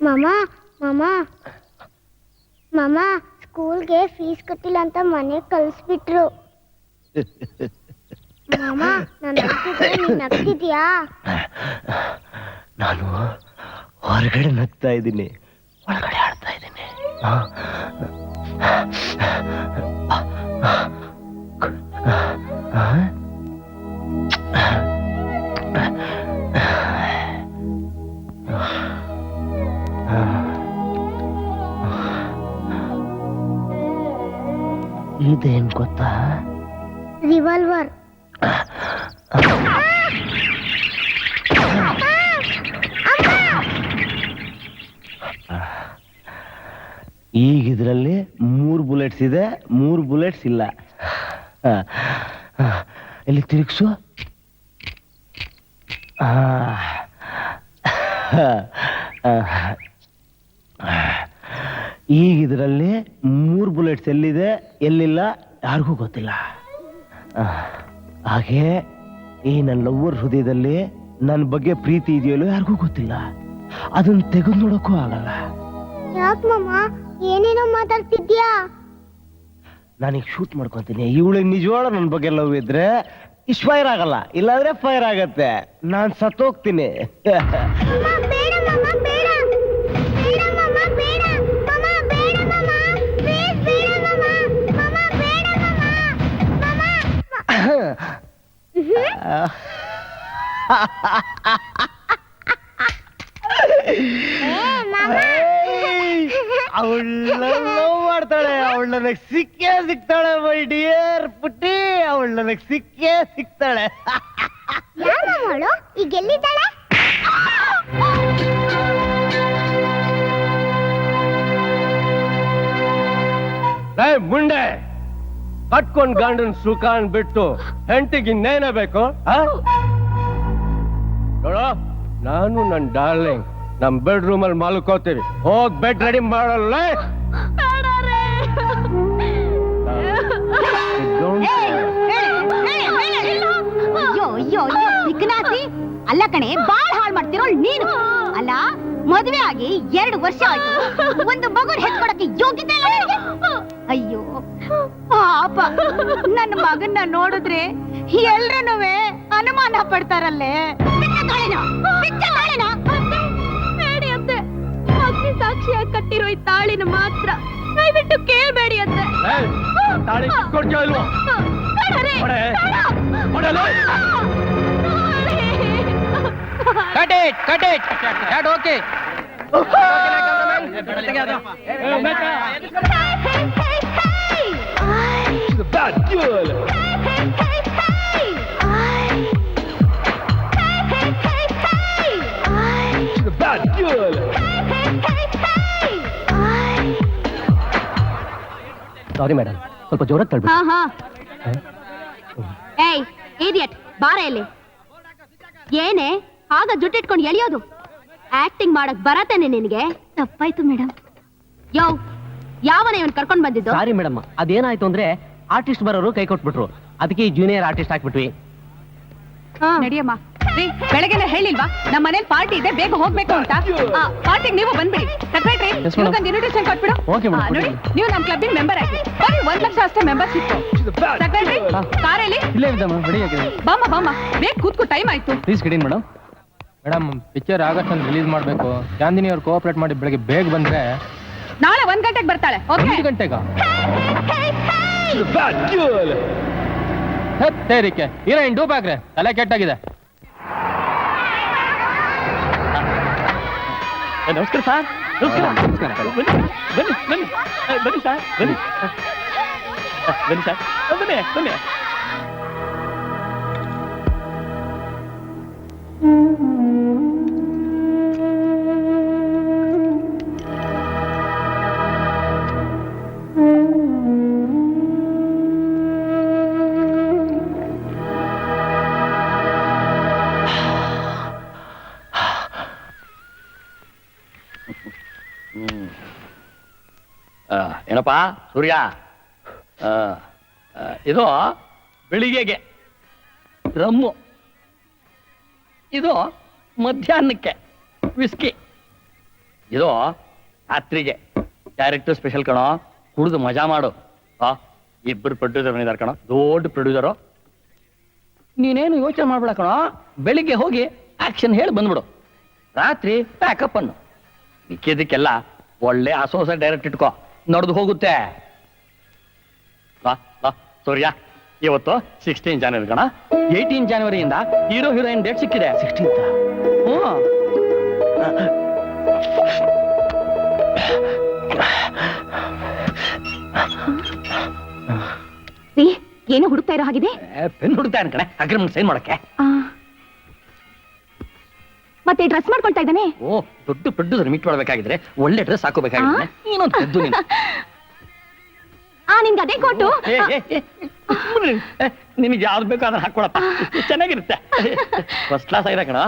ಮಾಮ ಮಾಮ ಮಾಮ ಸ್ಕೂಲ್ಗೆ ಫೀಸ್ ಕಟ್ಟಿಲ್ಲ ಅಂತ ಮನೆಗೆ ಕಳಿಸ್ಬಿಟ್ರು. ಮಾಮ ನೀನ್ ನಗ್ತಿದ್ಯಾ? ನಾನು ಹೊರಗಡೆ ನಗ್ತಾ ಇದ್ದೀನಿ, ಒಳಗಡೆ ಆಡ್ತಾ ಇದ್ದೀನಿ. ಇದೇನ್ ಗೊತ್ತಾ? ರಿವಾಲ್ವರ್. ಈಗ ಇದರಲ್ಲಿ 3 ಬುಲೆಟ್ಸ್ ಇದೆ, 3 ಬುಲೆಟ್ಸ್ ಇಲ್ಲ. ಇಲ್ಲಿ ತಿರುಗಿಸು. ಈಗ ಇದರಲ್ಲಿ 3 ಬುಲೆಟ್ಸ್ ಎಲ್ಲಿದೆ ಎಲ್ಲಿಲ್ಲ ಯಾರಿಗೂ ಗೊತ್ತಿಲ್ಲ. ಹಾಗೆ ಈ ನನ್ನ ಲವ್ವರ್ ಹೃದಯದಲ್ಲಿ ನನ್ನ ಬಗ್ಗೆ ಪ್ರೀತಿ ಇದೆಯಲ್ಲೋ ಯಾರಿಗೂ ಗೊತ್ತಿಲ್ಲ. ಅದನ್ನ ತೆಗೆದು ನೋಡಕ್ಕೂ ಆಗಲ್ಲ. ಯಾಕೆ ಮಾಮ ಏನೇನೋ ಮಾತಾಡ್ತಿದ್ಯಾ? ನಾನೀಗ ಶೂಟ್ ಮಾಡ್ಕೊಂತೀನಿ. ಇವಳಿಗೆ ನಿಜವಾಳ ನನ್ನ ಬಗ್ಗೆ ಲವ್ ಇದ್ರೆ ಫೈರ್ ಆಗಲ್ಲ, ಇಲ್ಲಾಂದ್ರೆ ಫೈರ್ ಆಗತ್ತೆ. ನಾನ್ ಸತ್ತೋಗ್ತೀನಿ. ಅವಳ ಲವ್ ಮಾಡ್ತಾಳೆ, ಅವಳು ನನಗೆ ಸಿಕ್ಕೇ ಸಿಗ್ತಾಳೆ. ಮೈ ಡಿಯರ್ ಪುಟ್ಟಿ, ಅವಳು ನನಗೆ ಸಿಕ್ಕೇ ಸಿಗ್ತಾಳೆ. ಈಗ ಎಲ್ಲಿದ್ದಾಳೆ? ಮುಂಡೆ ಕಟ್ಕೊಂಡ್ ಗಂಡನ್ ಸುಖ ಬಿಟ್ಟು ಹೆಂಡತಿಗೆ ಇನ್ನೇನ ಬೇಕು? ನೋಡ, ನಾನು ನನ್ ಡಾರ್ಲಿಂಗ್ ನಮ್ ಬೆಡ್ರೂಮ್ ಅಲ್ಲಿ ಮಲ್ಕೋತೀವಿ. ಹೋಗ್ ಬೆಡ್ ರೆಡಿ ಮಾಡಲ್ಲ. ಅಲ್ಲ ಕಣೆ, ಬಾಳ್ ಹಾಳ್ ಮಾಡ್ತಿರೋ ನೀನು. ಅಲ್ಲ, ಮದುವೆ ಆಗಿ 2 ವರ್ಷ ಆಯ್ತು, ಒಂದು ಮಗುನ್ ಹೆತ್ಕೊಡಕ್ಕೆ ಯೋಗ್ಯತೆ ಇಲ್ಲ ನಿನಗೆ. ಅಯ್ಯೋ ಪಾಪ, ನನ್ನ ಮಗನ್ನ ನೋಡಿದ್ರೆ ಎಲ್ರೂನುವೆ ಅನುಮಾನ ಪಡ್ತಾರಲ್ಲೇ. ಬೇಡಿ ಅಂತೆ, ಅಗ್ನಿ ಸಾಕ್ಷಿಯಾಗಿ ಕಟ್ಟಿರೋ ಈ ತಾಳಿನ ಮಾತ್ರ ದಯವಿಟ್ಟು ಕೇಳಬೇಡಿ ಅಂತೆ. Cut it! Cut it! That okay? She's a bad girl. She's a bad girl. Sorry madam, ಸ್ವಲ್ಪ ಜೋರಾಗಿ ತಳ್ಬಿಡಿ. ಏಯ್ ಇಡಿಯಟ್, ಬಾರ ಇಲ್ಲಿ. ಏನೇ ಆಗ ಜುಟ್ಟಿಟ್ಕೊಂಡು ಎಳಿಯೋದು? ಆಕ್ಟಿಂಗ್ ಮಾಡಕ್ ಬರತ್ತೇನೆ ನಿನಗೆ? ತಪ್ಪಾಯ್ತು ಮೇಡಮ್. ಯಾವನ ಇವನ್ ಕರ್ಕೊಂಡ್ ಬಂದಿದ್ದು? ಸಾರಿ ಮೇಡಮ್, ಅದೇನಾಯ್ತು ಅಂದ್ರೆ ಆರ್ಟಿಸ್ಟ್ ಬರೋರು ಕೈ ಕೊಟ್ಬಿಟ್ರು, ಅದಕ್ಕೆ ಜೂನಿಯರ್ ಆರ್ಟಿಸ್ಟ್ ಹಾಕ್ಬಿಟ್ವಿ. ನಡಿಯಮ್ಮ. ಬೆಳಗ್ಗೆನೆ ಹೇಳಿಲ್ವಾ ನಮ್ಮ ಮನೇಲಿ ಪಾರ್ಟಿ ಇದೆ, ಬೇಗ ಹೋಗ್ಬೇಕು ಅಂತ? ಪಾರ್ಟಿಗೆ ನೀವು ಬಂದ್ಬಿಡಿ. ಸೆಕ್ರೆಟರಿ, ಇನ್ವಿಟೇಷನ್ ಕೊಟ್ಬಿಡು. ನೋಡಿ, ನೀವು ನಮ್ಮ ಕ್ಲಬ್ಬಿನ ಮೆಂಬರ್ ಆಗಿ ಬರೀ 1 ಲಕ್ಷ ಅಷ್ಟೇ ಮೆಂಬರ್ಶಿಪ್. ಸೆಕ್ರೆಟರಿ, ಕಾರಲ್ಲಿ ಬಾಮ ಬಾಮ, ಬೇಗ ಕೂತ್ಕೋ, ಟೈಮ್ ಆಯ್ತು. ಪ್ಲೀಸ್ ಗಿಡಿ ಮೇಡಮ್. ಮೇಡಮ್, ಪಿಕ್ಚರ್ ಆಗಸ್ಟ್ ಅಲ್ಲಿ ರಿಲೀಸ್ ಮಾಡಬೇಕು. ಚಾಂದಿನಿ ಅವ್ರು ಕೋಆಪರೇಟ್ ಮಾಡಿ ಬೆಳಗ್ಗೆ ಬೇಗ ಬಂದ್ರೆ ನಾಳೆ 1 ಗಂಟೆಗೆ ಬರ್ತಾಳೆ. 1 ಗಂಟೆಗ? ಹೇರಿಕೆ ಹೀರೋಯಿನ್ ಡೂಪ್ ಹಾಕ್ರೆ, ತಲೆ ಕೆಟ್ಟಾಗಿದೆ. ನಮಸ್ಕಾರ ಸರ್. ನಮಸ್ಕಾರ. ಬನ್ನಿ ಬನ್ನಿ ಬನ್ನಿ ಸರ್, ಬನ್ನಿ ಬನ್ನಿ ಸರ್, ಬನ್ನಿ ಬನ್ನಿ. ಏನಪ್ಪ ಸೂರ್ಯ, ಇದು ಬೆಳಿಗ್ಗೆಗೆ ರಮ್ಮು, ಇದು ಮಧ್ಯಾಹ್ನಕ್ಕೆ ವಿಸ್ಕಿ, ಇದು ರಾತ್ರಿಗೆ ಡೈರೆಕ್ಟರ್ ಸ್ಪೆಷಲ್ ಕಣೋ, ಕುಡಿದು ಮಜಾ ಮಾಡು. ಇಬ್ಬರು ಪ್ರೊಡ್ಯೂಸರ್ ಬಂದಿದ್ದಾರೆ ಕಣೋ, ದೊಡ್ಡ ಪ್ರೊಡ್ಯೂಸರು. ನೀನೇನು ಯೋಚನೆ ಮಾಡ್ಬೇಡ ಕಣೋ, ಬೆಳಿಗ್ಗೆ ಹೋಗಿ ಆಕ್ಷನ್ ಹೇಳಿ ಬಂದ್ಬಿಡು, ರಾತ್ರಿ ಪ್ಯಾಕಪ್ ಅನ್ನು. ಮಿಕ್ಕಿದ್ದಕ್ಕೆಲ್ಲ ಒಳ್ಳೆ ಹೊಸ ಡೈರೆಕ್ಟ್ ಇಟ್ಕೋ, ನಡೆದು ಹೋಗುತ್ತೆ. ಸೂರ್ಯ, ಇವತ್ತು 16 ಜನವರಿ ಕಣ. 18 ಜನವರಿಯಿಂದ ಹೀರೋ ಹೀರೋಯಿನ್ ಡೇಟ್ ಸಿಕ್ಕಿದೆ. 16th. ಏನೋ ಹುಡುಕ್ತಾ ಇರೋ ಹಾಗಿದೆ. ಪೆನ್ ಹುಡುಕ್ತಾ ಕಣೆ, ಅಗ್ರಿಮೆಂಟ್ ಸೈನ್ ಮಾಡಕ್ಕೆ. ಮತ್ತೆ ಡ್ರೆಸ್ ಮಾಡ್ಕೊಳ್ತಾ ಇದ್ದಾನೆ. ಓ, ದೊಡ್ಡ ಪ್ರೊಡ್ಯೂಸರ್ ಮೀಟ್ ಮಾಡ್ಬೇಕಾಗಿದ್ರೆ ಒಳ್ಳೆ ಡ್ರೆಸ್ ಹಾಕೋಬೇಕಾಗಿದ್ರೆ ಏನೊಂದು ಎದ್ದು ನೀನು. ನಿಮ್ಗೆ ಅದೇ ಕೊಟ್ಟು ನಿನಗೆ ಯಾವ್ದು ಬೇಕೋ ಅದನ್ನ ಹಾಕೊಳಪ್ಪ, ಚೆನ್ನಾಗಿರುತ್ತೆ. ಫಸ್ಟ್ ಕ್ಲಾಸ್ ಆಗಿದೆ ಕಣ.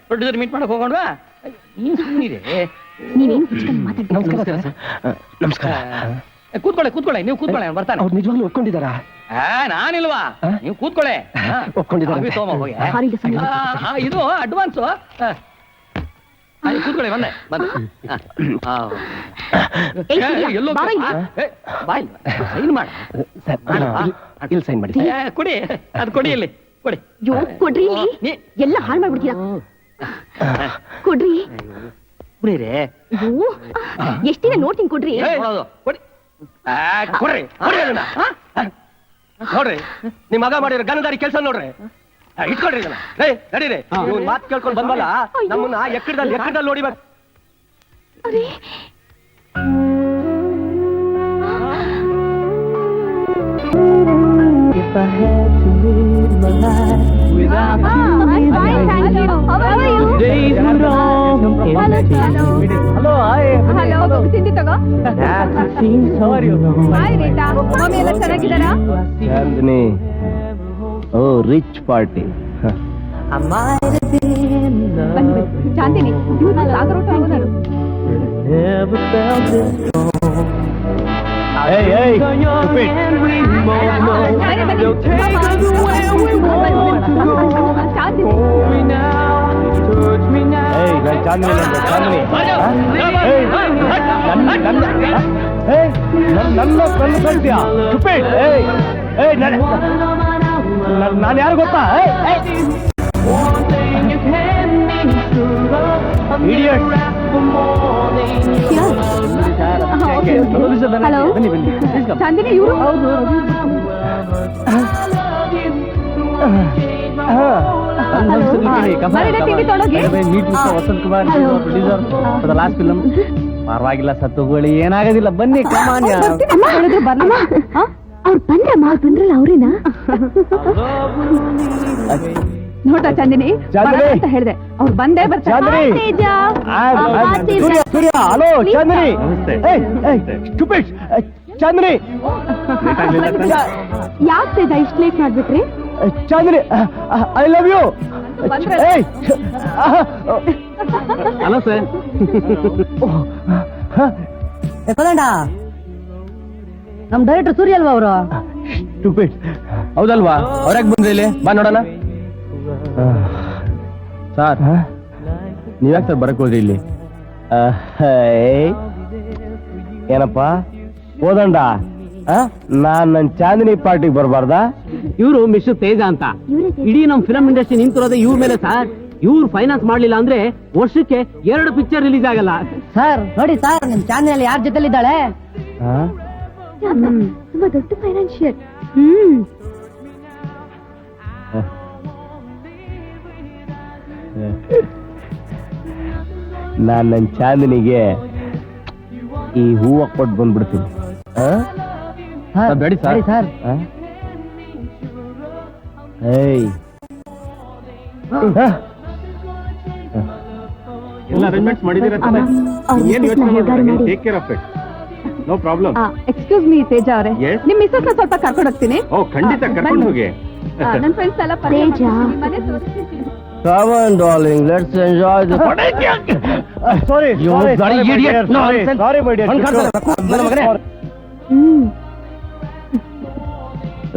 ಪ್ರೊಡ್ಯೂಸರ್ ಮೀಟ್ ಮಾಡಕ್ ಹೋಗೋಣ. ನೀನ್ ಸುಮ್ಮನಿರೇ. ನಮಸ್ಕಾರ. ಕೂತ್ಕೊಳ್ಳಿ, ನೀವು ಕೂತ್ಕೊಳ್ಳಿ, ಬರ್ತಾನೆ. ಅವ್ರು ನಿಜವಾಗ್ಲೂ ಒಪ್ಕೊಂಡಿದ್ದಾರಾ? ನಾನಿಲ್ವಾ, ನೀವು ಕೂತ್ಕೊಳ್ಳಿ. ಒಪ್ಕೊಂಡಿದ್ದಾರೆ. ಇದು ಅಡ್ವಾನ್ಸ್. ಕೂತ್ಕೊಳ್ಳಿ, ಬಂದೆ. ಎಲ್ಲೋ ಸೈನ್ ಮಾಡ. ಇಲ್ಲಿ ಸೈನ್ ಮಾಡಿ. ಕೊಡಿ, ಅದು ಕೊಡಿ, ಇಲ್ಲಿ ಕೊಡಿ. ಕೊಡ್ರಿ, ಎಲ್ಲ ಹಾಳು ಮಾಡ್ಬಿಡ್ತೀರಾ. ಕೊಡ್ರಿ ಕುಡೀರಿ. ಎಷ್ಟ್ ದಿನ ನೋಡ್ತೀನಿ. ಕೊಡ್ರಿ ಕೊಡಿ, ಕೊಡ್ರಿ, ನೋಡ್ರಿ. ನಿಮ್ ಮಗ ಮಾಡಿರೋ ಗನದಾರಿ ಕೆಲಸ ನೋಡ್ರಿ. ಇಟ್ಕೊಡ್ರಿ, ನಡೀರಿ. ಮಾತು ಕೇಳ್ಕೊಂಡು ಬಂದಲ್ಲ, ನಮ್ಮನ್ನ ಎಕ್ಕಡದಲ್ಲಿ ನೋಡಿಬೇಕು. Chandni, oh rich party. Chandni, ನಾನು ಯಾರು ಗೊತ್ತಾ? ಚಾಂದಿನಿ, ಇವರು Vasanth Kumar producer for the last film. ಪರವಾಗಿಲ್ಲ, ಸತ್ತುಗೋಳಿ, ಏನಾಗೋದಿಲ್ಲ, ಬನ್ನಿ. ಅವ್ರು ಬಂದ್ರಲ್ಲ, ಅವ್ರೇನಾ? ನೋಟ ಚಾಂದಿನಿ ಅಂತ ಹೇಳಿದೆ, ಅವ್ರು ಬಂದೇ ಬರ್ತಾರೆ. ಹಲೋ ಚಾಂದಿನಿ. ಚಾಂದಿನಿ, ಯಾಕೆ ತೇಜ ಇಷ್ಟು ಲೇಟ್ ಮಾಡ್ಬಿಟ್ರಿ? Chandini, I love you. Hello sir. ನಮ್ ಡೈರೆಕ್ಟರ್ ಸೂರ್ಯ ಅಲ್ವಾ ಅವರು? ಹೌದಲ್ವಾ? ಹೊರಗೆ ಬಂದ್ರಿ, ಇಲ್ಲಿ ಬಾ ನೋಡೋಣ. ಸರ್, ನೀವ್ಯಾಕೆ ಸರ್ ಬರಕ್ ಹೋದ್ರಿ ಇಲ್ಲಿ? ಏನಪ್ಪ ಓದಂಡ, ನಾನ್ ನನ್ ಚಾಂದಿನಿ ಪಾರ್ಟಿಗೆ ಬರಬಾರ್ದಾ? ಇವರು ಮಿಸ್ಟರ್ ತೇಜ ಅಂತ. ಇಡೀ ನಮ್ ಫಿಲಂ ಇಂಡಸ್ಟ್ರಿ ನಿಂತಿರೋದೇ ಇವ್ರ ಮೇಲೆ ಸರ್. ಇವ್ರು ಫೈನಾನ್ಸ್ ಮಾಡ್ಲಿಲ್ಲ ಅಂದ್ರೆ ವರ್ಷಕ್ಕೆ 2 ಪಿಕ್ಚರ್ ರಿಲೀಸ್ ಆಗಲ್ಲ ಸರ್. ನೋಡಿ ಸರ್, ನಿಮ್ ಚಾನೆಲ್ ಯಾರ ಜೊತೆಲಿದ್ದಾಳೆ? ತುಂಬಾ ದೊಡ್ಡ ಫೈನಾನ್ಷಿಯರ್. ನಾನ್ ನನ್ ಚಾಂದಿನಿಗೆ ಈ ಹೂವ ಕೊಟ್ಟು ಬಂದ್ಬಿಡ್ತೀನಿ. ಬೇಡಿ ಸರ್. ಎಲ್ಲ ಅರೇಂಜ್ಮೆಂಟ್ಸ್ ಮಾಡಿದ್ದೀರಾ ತಾನೆ? ಏನು ಯೋಚನೆ ಮಾಡಬೇಡಿ, take care of it, no problem. Excuse me Teja ಅವರೇ, Yes? ನಿಮ್ ಮಿಸ್ಸಸ್ ಸ್ವಲ್ಪ ಕರ್ಕೊಂಡು ಹೋಗ್ತೀನಿ. ಓ, ಖಂಡಿತ ಕರ್ಕೊಂಡು ಹೋಗಿ. ನನ್ನ ಫ್ರೆಂಡ್ಸ್ ಎಲ್ಲ Come on, darling, let's enjoy the... Sorry, You bloody idiot. Nonsense. Sorry, my dear.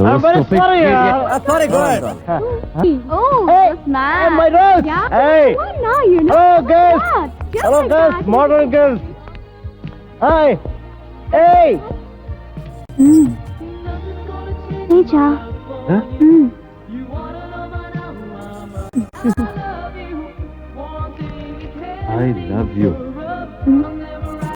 I'm very sorry. Sorry, go ahead. Oh, Hey, nice. my dog. Yeah. Hey. Oh, no, you know. Oh, guys. What? Hello girls, modern girls. Hi. ಏಯ್. ನಿಜ I love you.